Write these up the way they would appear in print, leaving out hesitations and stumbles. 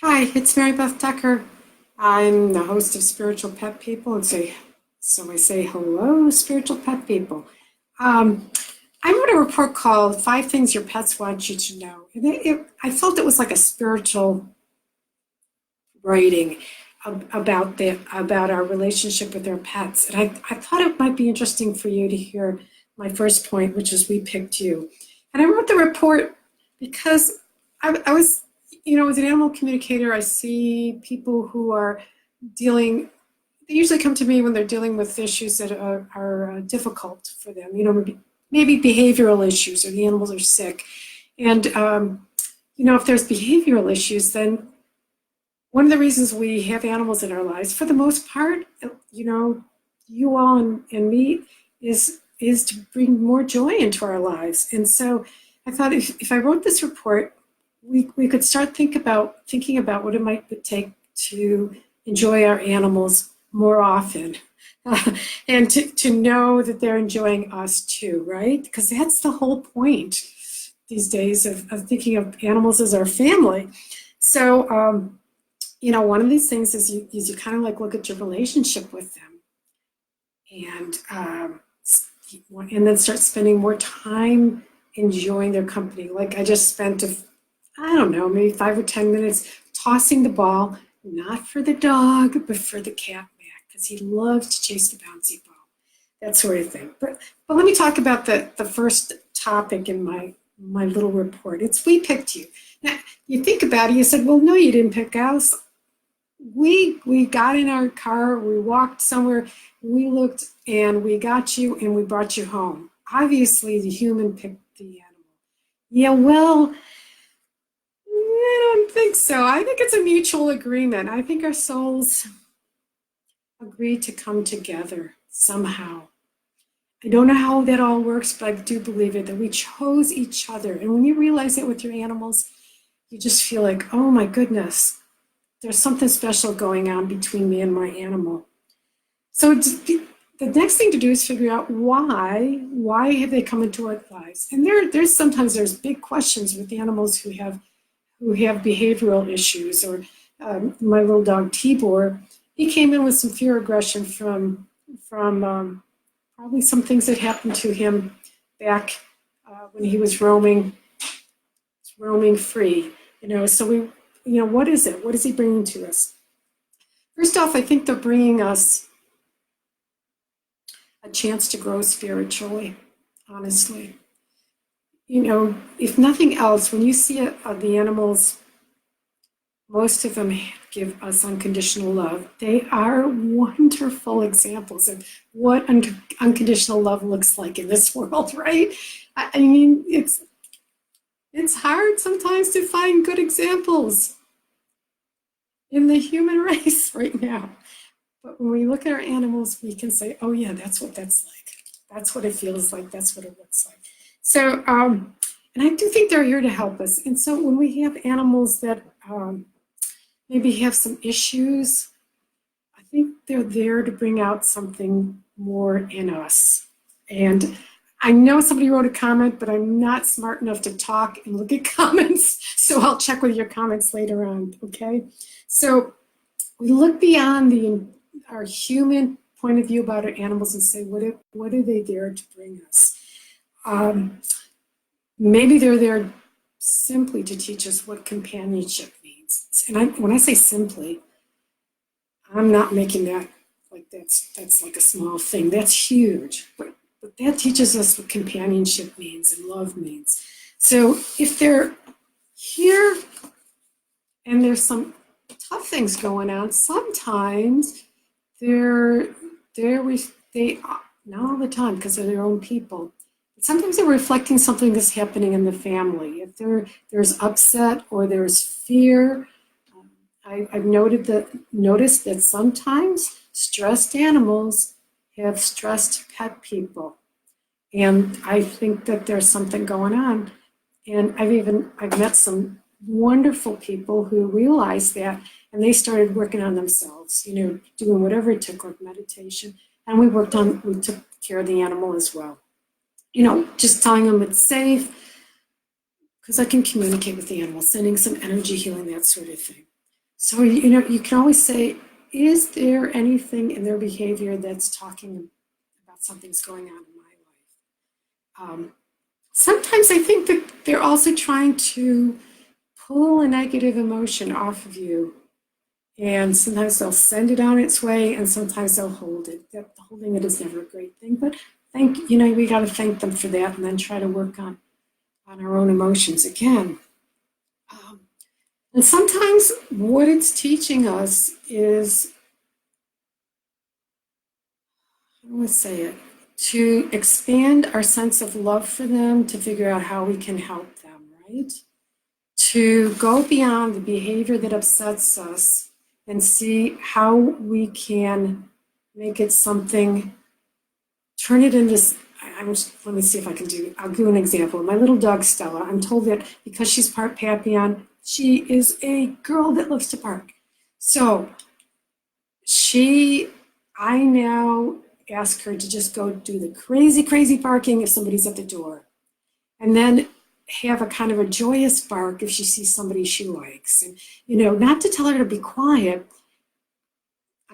Hi, it's Maribeth Tucker. I'm the host of Spiritual Pet People, and so I say hello, spiritual pet people. Um, I wrote a report called Five Things Your Pets Want You to Know. And I felt it was like a spiritual writing about our relationship with our pets. And I thought it might be interesting for you to hear my first point, which is we picked you. And I wrote the report because I was, as an animal communicator, I see people who are dealing, they usually come to me when they're dealing with issues that are difficult for them, maybe behavioral issues or the animals are sick. And, if there's behavioral issues, then one of the reasons we have animals in our lives, for the most part, you all and me, is to bring more joy into our lives. And so I thought if I wrote this report, we could start thinking about what it might take to enjoy our animals more often. And to know that they're enjoying us too, right? Because that's the whole point these days of thinking of animals as our family. So, one of these things is you kind of like look at your relationship with them and then start spending more time enjoying their company. Like I just spent, I don't know, maybe 5 or 10 minutes tossing the ball, not for the dog, but for the cat Mac, because he loves to chase the bouncy ball, that sort of thing. But let me talk about the first topic in my little report. It's we picked you. Now, you think about it, you said, well, no, you didn't pick us. We got in our car, we walked somewhere, we looked, and we got you, and we brought you home. Obviously, the human picked the animal. Yeah, well, I don't think so. I think it's a mutual agreement. I think our souls agreed to come together somehow. I don't know how that all works, but I do believe it, that we chose each other. And when you realize it with your animals, you just feel like, oh my goodness, there's something special going on between me and my animal. So the next thing to do is figure out why have they come into our lives? And there's big questions with animals who have behavioral issues. Or my little dog Tibor, he came in with some fear aggression from probably some things that happened to him back when he was roaming free. So what is it? What is he bringing to us? First off, I think they're bringing us a chance to grow spiritually, honestly. If nothing else, when you see the animals, most of them give us unconditional love. They are wonderful examples of what unconditional love looks like in this world, right? I mean, it's hard sometimes to find good examples in the human race right now. But when we look at our animals, we can say, oh yeah, that's what that's like. That's what it feels like. That's what it looks like. So, and I do think they're here to help us. And so when we have animals that maybe have some issues, I think they're there to bring out something more in us. And I know somebody wrote a comment, but I'm not smart enough to talk and look at comments. So I'll check with your comments later on, okay? So we look beyond our human point of view about our animals and say, what are they there to bring us? Maybe they're there simply to teach us what companionship means. And when I say simply, I'm not making that like that's like a small thing. That's huge. But that teaches us what companionship means and love means. So if they're here and there's some tough things going on, sometimes they not all the time because they're their own people. But sometimes they're reflecting something that's happening in the family. If there's upset or there's fear, I've noticed that sometimes stressed animals have stressed pet people. And I think that there's something going on. And I've met some wonderful people who realized that, and they started working on themselves, doing whatever it took, like meditation. And we took care of the animal as well. Just telling them it's safe, because I can communicate with the animal, sending some energy healing, that sort of thing. So, you can always say, is there anything in their behavior that's talking about something's going on in my life? Sometimes I think that they're also trying to pull a negative emotion off of you. And sometimes they'll send it on its way, and sometimes they'll hold it. Holding it is never a great thing, but we got to thank them for that, and then try to work on our own emotions again. Um, and sometimes what it's teaching us is, how do I say it, to expand our sense of love for them, to figure out how we can help them, right? To go beyond the behavior that upsets us and see how we can make it something, turn it into, let me see if I'll do an example. My little dog, Stella, I'm told that because she's part Papillon, she is a girl that loves to bark. So I now ask her to just go do the crazy, crazy barking if somebody's at the door. And then have a kind of a joyous bark if she sees somebody she likes. And, not to tell her to be quiet.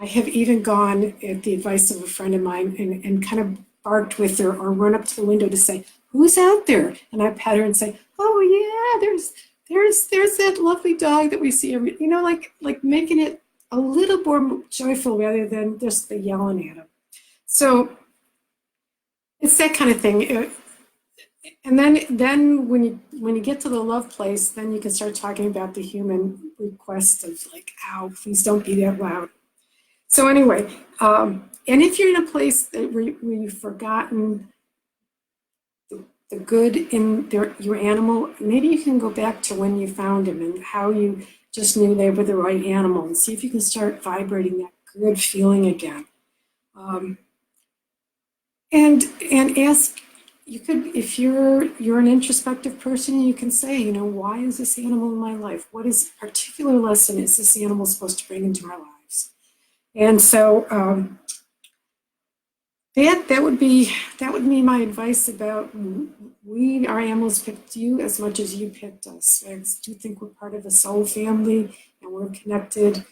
I have even gone at the advice of a friend of mine and kind of barked with her or run up to the window to say, who's out there? And I pet her and say, oh yeah, there's that lovely dog that we see every, like making it a little more joyful rather than just the yelling at them. So it's that kind of thing. And then when you get to the love place, then you can start talking about the human request of like, ow, please don't be that loud. So anyway, and if you're in a place where you've forgotten the good in your animal, maybe you can go back to when you found him and how you just knew they were the right animal, and see if you can start vibrating that good feeling again. And ask, you could, if you're an introspective person, you can say, why is this animal in my life? What is particular lesson is this animal supposed to bring into our lives? And so that would be my advice about, our animals picked you as much as you picked us. I do think we're part of a soul family, and we're connected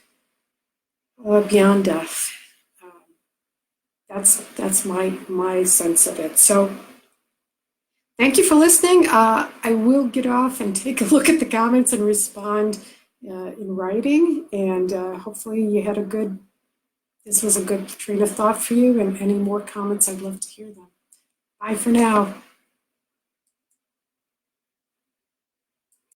beyond death. That's my sense of it. So thank you for listening. I will get off and take a look at the comments and respond in writing. And hopefully this was a good train of thought for you. And any more comments, I'd love to hear them. Bye for now.